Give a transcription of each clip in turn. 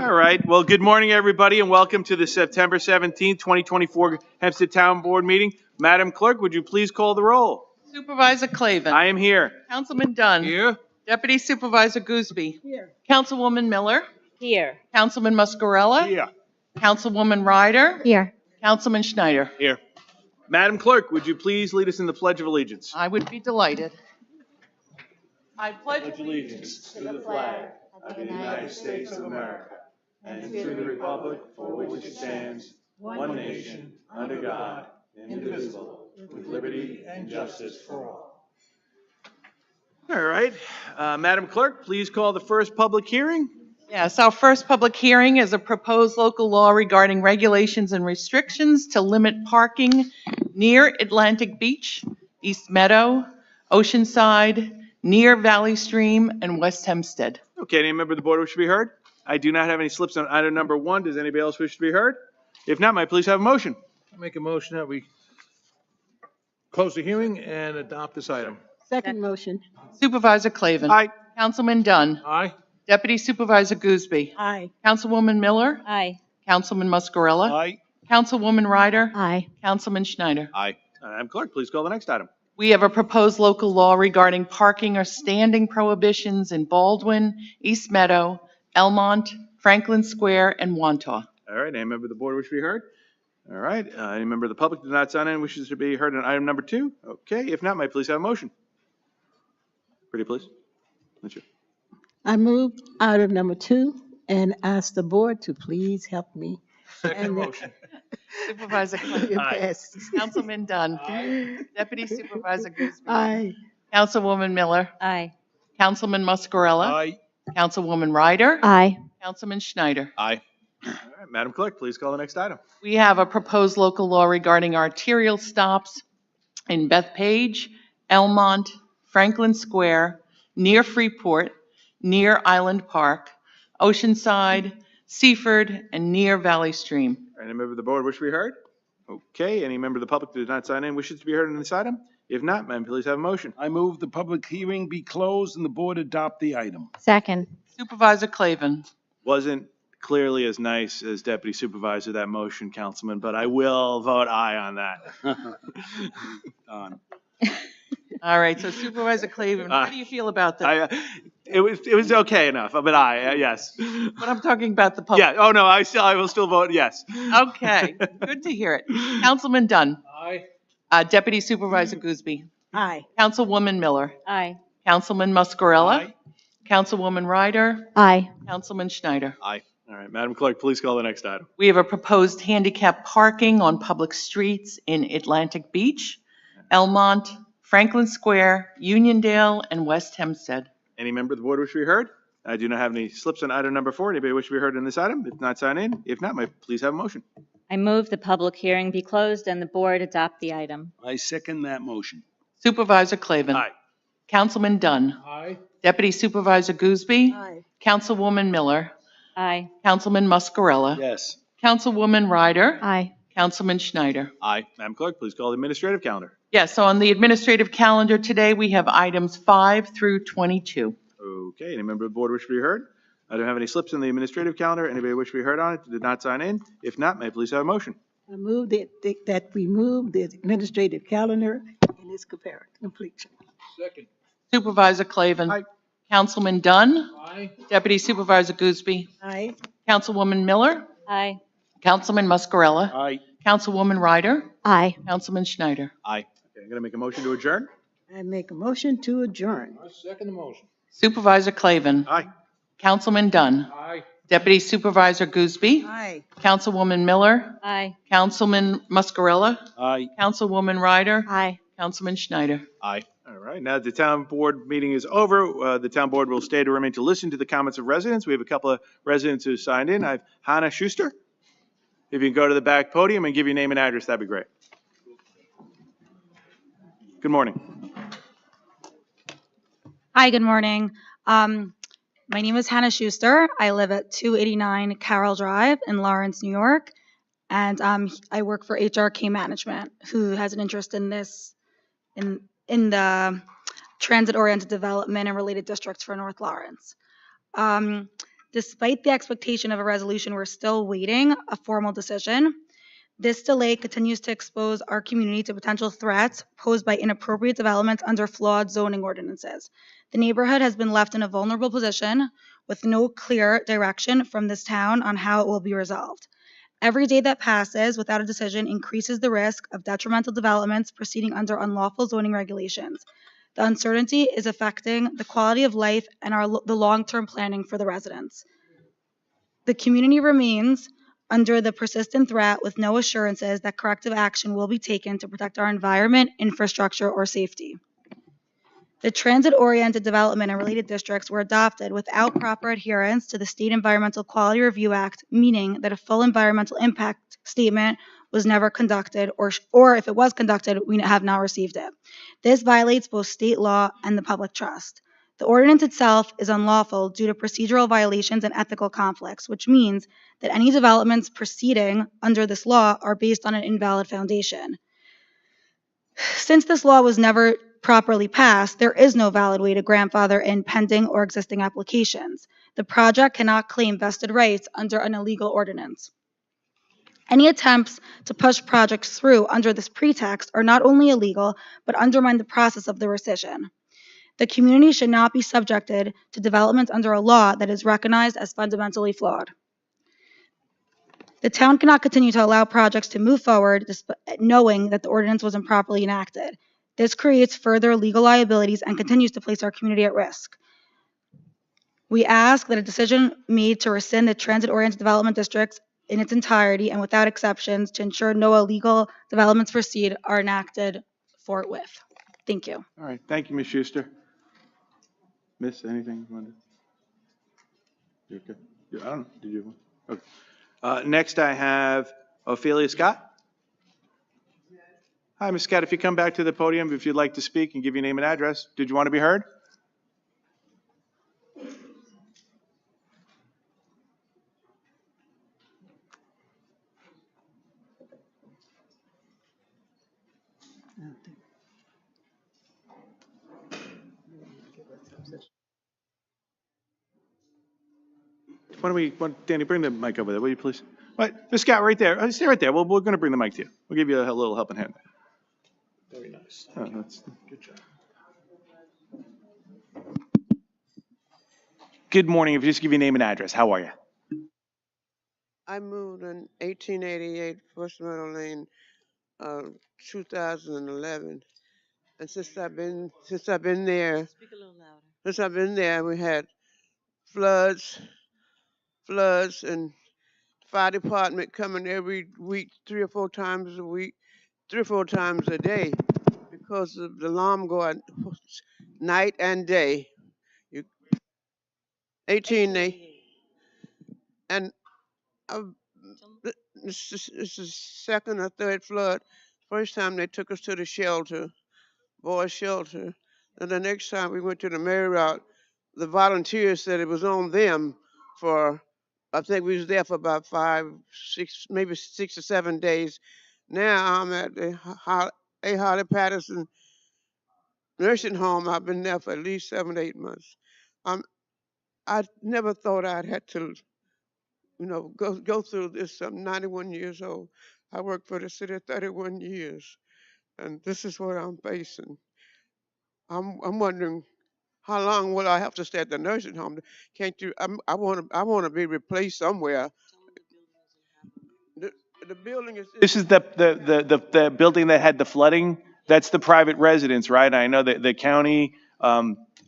All right. Well, good morning, everybody, and welcome to the September 17th, 2024 Hempstead Town Board meeting. Madam Clerk, would you please call the roll? Supervisor Clavin. I am here. Councilman Dunn. Here. Deputy Supervisor Gooseby. Here. Councilwoman Miller. Here. Councilman Muscarella. Here. Councilwoman Ryder. Here. Councilman Schneider. Here. Madam Clerk, would you please lead us in the Pledge of Allegiance? I would be delighted. I pledge allegiance to the flag of the United States of America and to the republic for which it stands, one nation, under God, indivisible, with liberty and justice for all. All right. Madam Clerk, please call the first public hearing. Yes, our first public hearing is a proposed local law regarding regulations and restrictions to limit parking near Atlantic Beach, East Meadow, Oceanside, near Valley Stream, and West Hempstead. Okay, any member of the board wish to be heard? I do not have any slips on item number 1. Does anybody else wish to be heard? If not, may I please have a motion? I make a motion that we close the hearing and adopt this item. Second motion. Supervisor Clavin. Aye. Councilman Dunn. Aye. Deputy Supervisor Gooseby. Aye. Councilwoman Miller. Aye. Councilman Muscarella. Aye. Councilwoman Ryder. Aye. Councilman Schneider. Aye. Madam Clerk, please call the next item. We have a proposed local law regarding parking or standing prohibitions in Baldwin, East Meadow, Elmont, Franklin Square, and Wantagh. All right, any member of the board wish to be heard? All right, any member of the public did not sign in wishes to be heard on item number 2? Okay, if not, may I please have a motion? Pretty please. That's you. I move item number 2 and ask the board to please help me. Second motion. Supervisor Clavin. Aye. Yes. Councilman Dunn. Aye. Deputy Supervisor Gooseby. Aye. Councilwoman Miller. Aye. Councilman Muscarella. Aye. Councilwoman Ryder. Aye. Councilman Schneider. Aye. All right, Madam Clerk, please call the next item. We have a proposed local law regarding arterial stops in Bethpage, Elmont, Franklin Square, near Freeport, near Island Park, Oceanside, Seaford, and near Valley Stream. Any member of the board wish to be heard? Okay, any member of the public that did not sign in wishes to be heard on this item? If not, may I please have a motion? I move the public hearing be closed and the board adopt the item. Second. Supervisor Clavin. Wasn't clearly as nice as Deputy Supervisor, that motion, Councilman, but I will vote aye on that. All right, so Supervisor Clavin, how do you feel about that? It was okay enough, but aye, yes. But I'm talking about the public. Yeah, oh no, I will still vote yes. Okay, good to hear it. Councilman Dunn. Aye. Deputy Supervisor Gooseby. Aye. Councilwoman Miller. Aye. Councilman Muscarella. Aye. Councilwoman Ryder. Aye. Councilman Schneider. Aye. All right, Madam Clerk, please call the next item. We have a proposed handicap parking on public streets in Atlantic Beach, Elmont, Franklin Square, Uniondale, and West Hempstead. Any member of the board wish to be heard? I do not have any slips on item number 4. Anybody wish to be heard on this item? If not, sign in. If not, may I please have a motion? I move the public hearing be closed and the board adopt the item. I second that motion. Supervisor Clavin. Aye. Councilman Dunn. Aye. Deputy Supervisor Gooseby. Aye. Councilwoman Miller. Aye. Councilman Muscarella. Yes. Councilwoman Ryder. Aye. Councilman Schneider. Aye. Madam Clerk, please call the administrative calendar. Yes, so on the administrative calendar today, we have items 5 through 22. Okay, any member of the board wish to be heard? I don't have any slips in the administrative calendar. Anybody wish to be heard on it? Did not sign in? If not, may I please have a motion? I move that we move the administrative calendar in its completion. Second. Supervisor Clavin. Aye. Councilman Dunn. Aye. Deputy Supervisor Gooseby. Aye. Councilwoman Miller. Aye. Councilman Muscarella. Aye. Councilwoman Ryder. Aye. Councilman Schneider. Aye. Okay, I'm going to make a motion to adjourn. I make a motion to adjourn. I second the motion. Supervisor Clavin. Aye. Councilman Dunn. Aye. Deputy Supervisor Gooseby. Aye. Councilwoman Miller. Aye. Councilman Muscarella. Aye. Councilwoman Ryder. Aye. Councilman Schneider. Aye. All right, now that the town board meeting is over, the town board will stay to remain to listen to the comments of residents. We have a couple of residents who signed in. I have Hannah Schuster. If you can go to the back podium and give your name and address, that'd be great. Good morning. Hi, good morning. My name is Hannah Schuster. I live at 289 Carroll Drive in Lawrence, New York. And I work for HRK Management, who has an interest in this, in the transit-oriented development and related districts for North Lawrence. Despite the expectation of a resolution, we're still waiting a formal decision. This delay continues to expose our community to potential threats posed by inappropriate developments under flawed zoning ordinances. The neighborhood has been left in a vulnerable position with no clear direction from this town on how it will be resolved. Every day that passes without a decision increases the risk of detrimental developments proceeding under unlawful zoning regulations. The uncertainty is affecting the quality of life and the long-term planning for the residents. The community remains under the persistent threat with no assurances that corrective action will be taken to protect our environment, infrastructure, or safety. The transit-oriented development and related districts were adopted without proper adherence to the State Environmental Quality Review Act, meaning that a full environmental impact statement was never conducted, or if it was conducted, we have not received it. This violates both state law and the public trust. The ordinance itself is unlawful due to procedural violations and ethical conflicts, which means that any developments proceeding under this law are based on an invalid foundation. Since this law was never properly passed, there is no valid way to grandfather in pending or existing applications. The project cannot claim vested rights under an illegal ordinance. Any attempts to push projects through under this pretext are not only illegal, but undermine the process of the rescission. The community should not be subjected to developments under a law that is recognized as fundamentally flawed. The town cannot continue to allow projects to move forward knowing that the ordinance was improperly enacted. This creates further legal liabilities and continues to place our community at risk. We ask that a decision made to rescind the transit-oriented development districts in its entirety and without exceptions to ensure no illegal developments proceed are enacted forthwith. Thank you. All right, thank you, Ms. Schuster. Miss, anything you wanted? You're good. I don't know, did you? Okay. Next I have Ophelia Scott. Hi, Ms. Scott, if you come back to the podium, if you'd like to speak and give your name and address. Did you want to be heard? Danny, bring the mic over there, will you please? What, Ms. Scott, right there, stay right there, we're going to bring the mic to you. We'll give you a little helping hand. Very nice. Oh, that's Good job. Good morning, if you just give your name and address, how are you? I moved in 1888, First Meadow Lane, 2011. And since I've been there, Speak a little louder. since I've been there, we had floods, and fire department coming every week, 3 or 4 times a week, 3 or 4 times a day, because of the alarm going night and day. 18, and this is second or third flood. First time they took us to the shelter, boys' shelter. And the next time we went to the Mary route, the volunteers said it was on them for, I think we was there for about 5, 6, maybe 6 or 7 days. Now I'm at the A. Harley Patterson nursing home. I've been there for at least 7 or 8 months. I never thought I'd had to, go through this. I'm 91 years old. I worked for the city 31 years, and this is what I'm facing. I'm wondering, how long will I have to stay at the nursing home? Can't you? I want to be replaced somewhere. The building is. This is the building that had the flooding? That's the private residence, right? I know that the county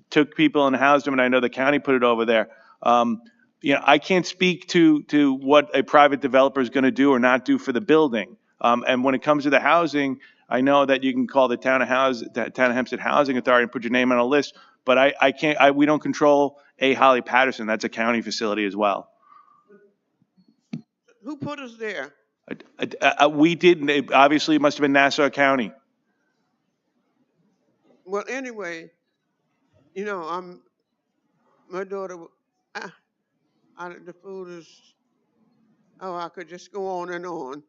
took people and housed them, and I know the county put it over there. I can't speak to what a private developer is going to do or not do for the building. And when it comes to the housing, I know that you can call the Town of Hempstead Housing Authority and put your name on a list, but I can't. We don't control A. Holly Patterson. That's a county facility as well. Who put us there? We didn't. Obviously, it must have been Nassau County. Well, anyway, my daughter. The food is. Oh, I could just go on and on.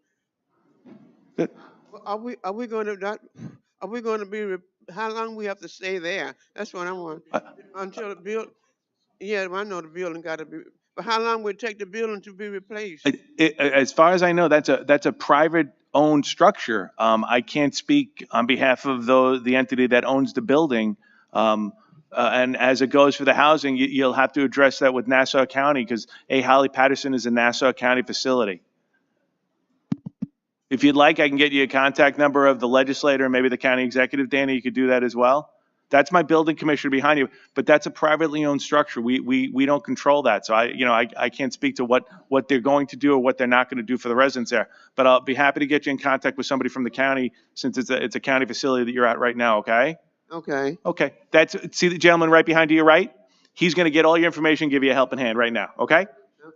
Are we going to Are we going to be? How long we have to stay there? That's what I want. Until the build. Yeah, I know the building got to be. But how long would it take the building to be replaced? As far as I know, that's a private-owned structure. I can't speak on behalf of the entity that owns the building. And as it goes for the housing, you'll have to address that with Nassau County, because Holly Patterson is a Nassau County facility. If you'd like, I can get you a contact number of the legislator and maybe the county executive, Danny, you could do that as well. That's my building commissioner behind you, but that's a privately owned structure. We don't control that. So I can't speak to what they're going to do or what they're not going to do for the residents there. But I'll be happy to get you in contact with somebody from the county, since it's a county facility that you're at right now, okay? Okay, Okay, see the gentleman right behind you, right? He's going to get all your information, give you a helping hand right now, okay?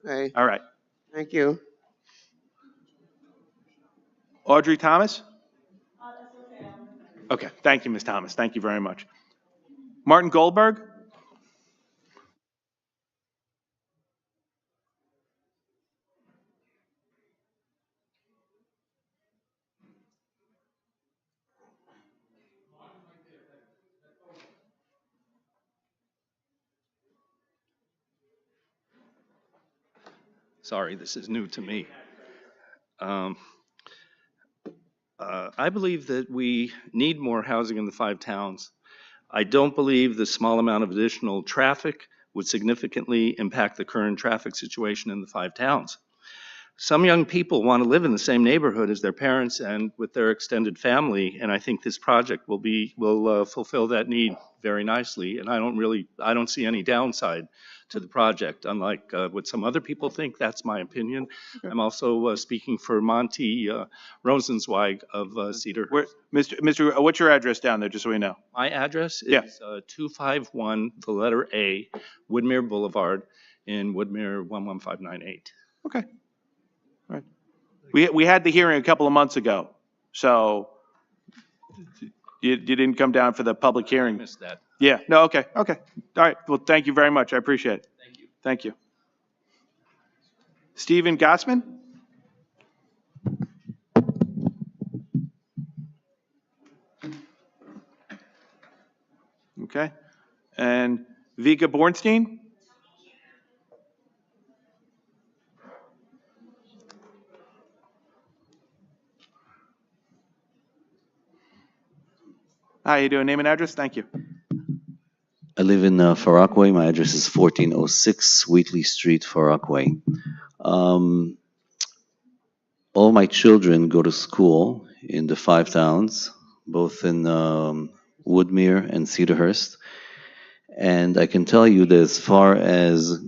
okay, All right. thank you. Audrey Thomas? Okay, thank you, Ms. Thomas. Thank you very much. Martin Goldberg? Sorry, this is new to me. I believe that we need more housing in the 5 towns. I don't believe the small amount of additional traffic would significantly impact the current traffic situation in the 5 towns. Some young people want to live in the same neighborhood as their parents and with their extended family, and I think this project will fulfill that need very nicely. And I don't see any downside to the project, unlike what some other people think. That's my opinion. I'm also speaking for Monty Rosenzweig of Cedarhurst. Mr. What's your address down there, just so we know? My address Yeah. is 251, the letter A, Woodmere Boulevard in Woodmere 11598. Okay. All right. We had the hearing a couple of months ago, so you didn't come down for the public I hearing. missed that. Yeah, no, okay. All right, well, thank you very much. I appreciate it. Thank you. Thank you. Stephen Gossman? Okay. And Vika Bornstein? Hi, you doing? Name and address? Thank you. I live in Far Rockaway. My address is 1406 Wheatley Street, Far Rockaway. All my children go to school in the 5 towns, both in Woodmere and Cedarhurst. And I can tell you that as far as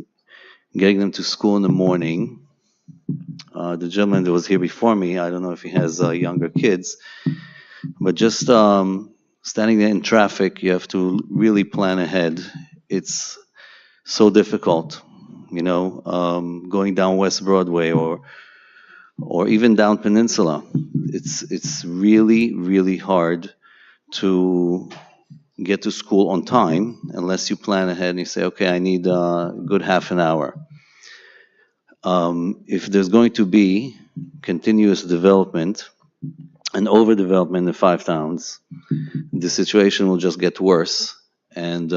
getting them to school in the morning, the gentleman that was here before me, I don't know if he has younger kids, but just standing there in traffic, you have to really plan ahead. It's so difficult, going down West Broadway or even down Peninsula. It's really, really hard to get to school on time unless you plan ahead and you say, okay, I need a good half an hour. If there's going to be continuous development and overdevelopment in the 5 towns, the situation will just get worse. And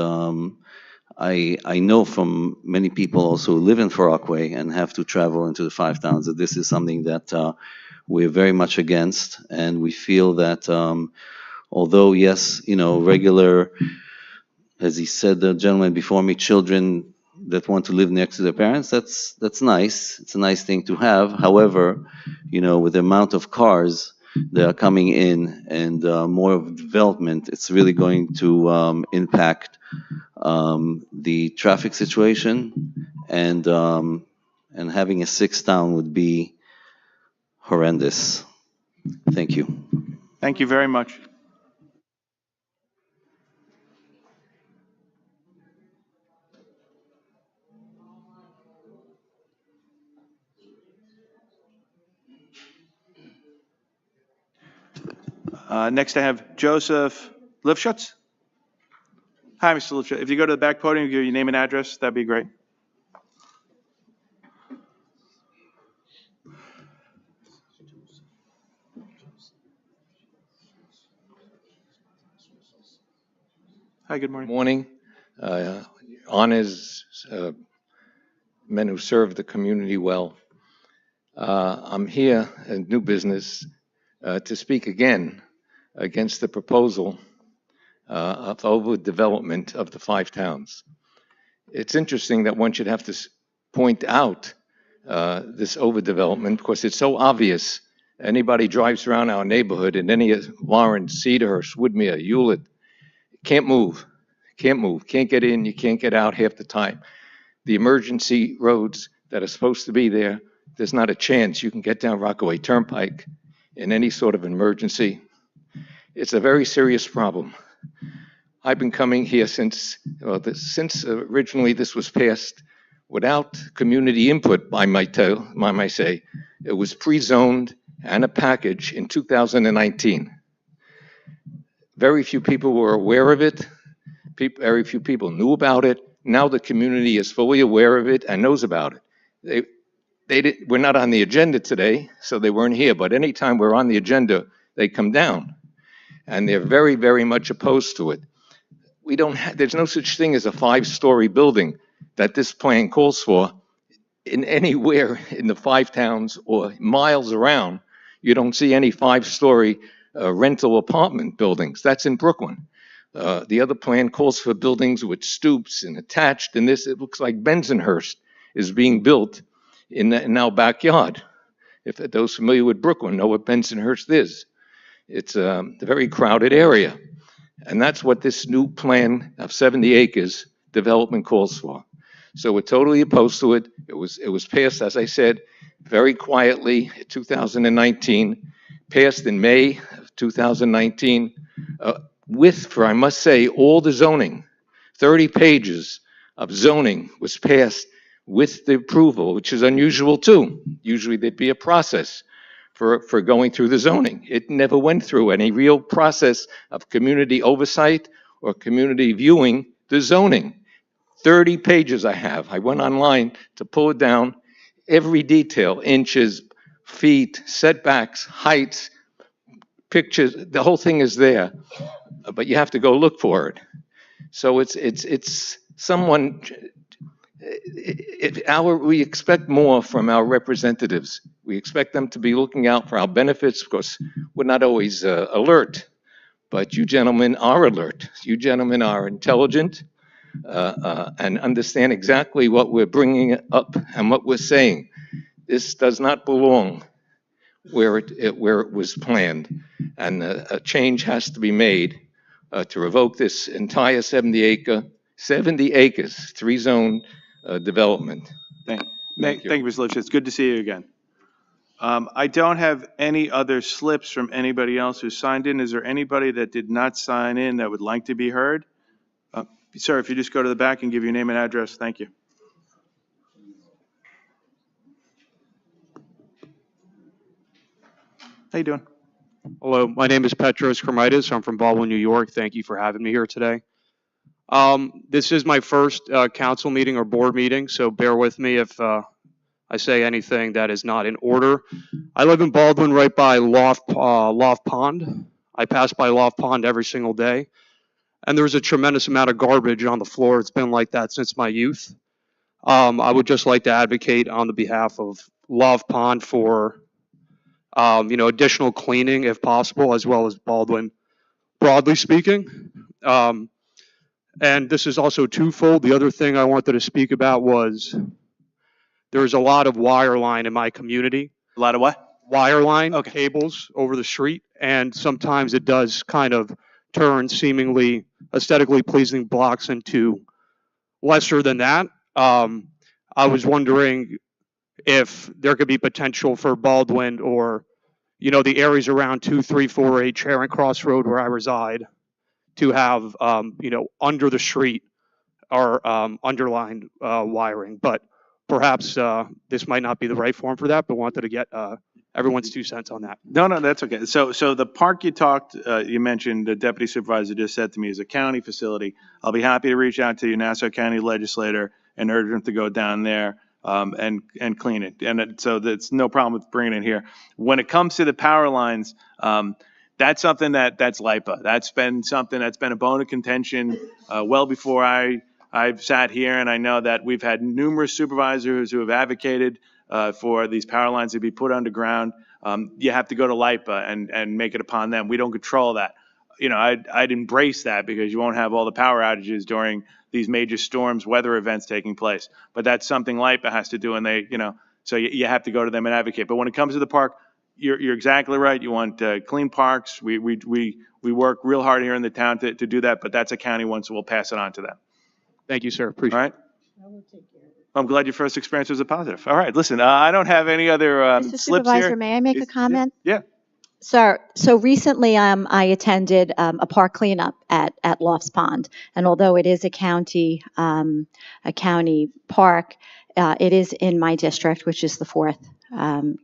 I know from many people also who live in Far Rockaway and have to travel into the 5 towns that this is something that we're very much against. And we feel that although, yes, regular, as he said, the gentleman before me, children that want to live next to their parents, that's nice. It's a nice thing to have. However, with the amount of cars that are coming in and more of development, it's really going to impact the traffic situation, and having a 6th town would be horrendous. Thank you. Thank you very much. Next, I have Joseph Lifshutz. Hi, Mr. Lifshutz. If you go to the back podium, give your name and address, that'd be great. Hi, good morning. Morning. On his men who serve the community well. I'm here in new business to speak again against the proposal of overdevelopment of the 5 towns. It's interesting that one should have to point out this overdevelopment because it's so obvious. Anybody drives around our neighborhood in any of Lawrence, Cedarhurst, Woodmere, Hewlett, can't move, can't get in, you can't get out half the time. The emergency roads that are supposed to be there, there's not a chance you can get down Rockaway Turnpike in any sort of emergency. It's a very serious problem. I've been coming here since originally this was passed without community input, I might say. It was pre-zoned and a package in 2019. Very few people were aware of it. Very few people knew about it. Now the community is fully aware of it and knows about it. We're not on the agenda today, so they weren't here, but anytime we're on the agenda, they come down. And they're very, very much opposed to it. There's no such thing as a 5-story building that this plan calls for in anywhere in the 5 towns or miles around. You don't see any 5-story rental apartment buildings. That's in Brooklyn. The other plan calls for buildings with stoops and attached, and it looks like Bensonhurst is being built in our backyard. If those familiar with Brooklyn know what Bensonhurst is. It's a very crowded area. And that's what this new plan of 70 acres development calls for. So we're totally opposed to it. It was passed, as I said, very quietly in 2019, passed in May of 2019, for, I must say, all the zoning. 30 pages of zoning was passed with the approval, which is unusual too. Usually there'd be a process for going through the zoning. It never went through any real process of community oversight or community viewing the zoning. 30 pages I have. I went online to pull it down. Every detail, inches, feet, setbacks, heights, pictures, the whole thing is there. But you have to go look for it. So it's someone, we expect more from our representatives. We expect them to be looking out for our benefits because we're not always alert, but you gentlemen are alert. You gentlemen are intelligent and understand exactly what we're bringing up and what we're saying. This does not belong where it was planned, and a change has to be made to revoke this entire 70 acres, 3-zone development. Thank you, Mr. Lipsch. It's good to see you again. I don't have any other slips from anybody else who signed in. Is there anybody that did not sign in that would like to be heard? Sir, if you just go to the back and give your name and address, thank you. How you doing? Hello, my name is Petros Kremitis. I'm from Baldwin, New York. Thank you for having me here today. This is my first council meeting or board meeting, so bear with me if I say anything that is not in order. I live in Baldwin right by Loft Pond. I pass by Loft Pond every single day, and there's a tremendous amount of garbage on the floor. It's been like that since my youth. I would just like to advocate on the behalf of Loft Pond for additional cleaning if possible, as well as Baldwin, broadly speaking. And this is also twofold. The other thing I wanted to speak about was there's a lot of wire line in my community. A lot of what? Wire line, Okay. cables over the street, and sometimes it does kind of turn seemingly aesthetically pleasing blocks into lesser than that. I was wondering if there could be potential for Baldwin or, the areas around 2348 Charing Cross Road where I reside to have, under the street or underlined wiring. But perhaps this might not be the right form for that, but wanted to get everyone's 2 cents on that. No, that's okay. So the park you mentioned, the deputy supervisor just said to me, is a county facility. I'll be happy to reach out to your Nassau County legislator and urge them to go down there and clean it. And so that's no problem with bringing it here. When it comes to the power lines, that's something that's LIPA. That's been something that's been a bone of contention well before I I've sat here and I know that we've had numerous supervisors who have advocated for these power lines to be put underground. You have to go to LIPA and make it upon them. We don't control that. You know, I'd embrace that because you won't have all the power outages during these major storms, weather events taking place. But that's something LIPA has to do, and they, you know, so you have to go to them and advocate. But when it comes to the park, you're exactly right. You want clean parks. We work real hard here in the town to do that, but that's a county one, so we'll pass it on to them. Thank you, sir. All Appreciate it. right? I'm glad your first experience was a positive. All right, listen, I don't have any other Mr. slips Supervisor, here. may I make a comment? Yeah. Sir, so recently I attended a park cleanup at Lofts Pond, and although it is a county park, it is in my district, which is the 4th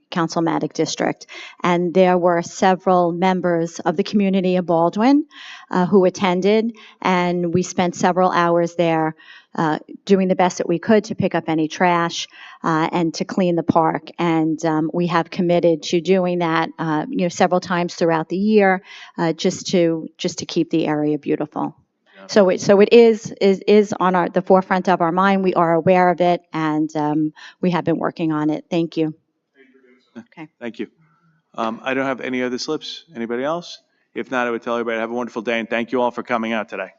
Councilmatic District, and there were several members of the community of Baldwin who attended, and we spent several hours there doing the best that we could to pick up any trash and to clean the park. And we have committed to doing that, several times throughout the year, just to keep the area beautiful. So it is on the forefront of our mind. We are aware of it, and we have been working on it. Thank you. Okay. Thank you. I don't have any other slips. Anybody else? If not, I would tell everybody have a wonderful day, and thank you all for coming out today.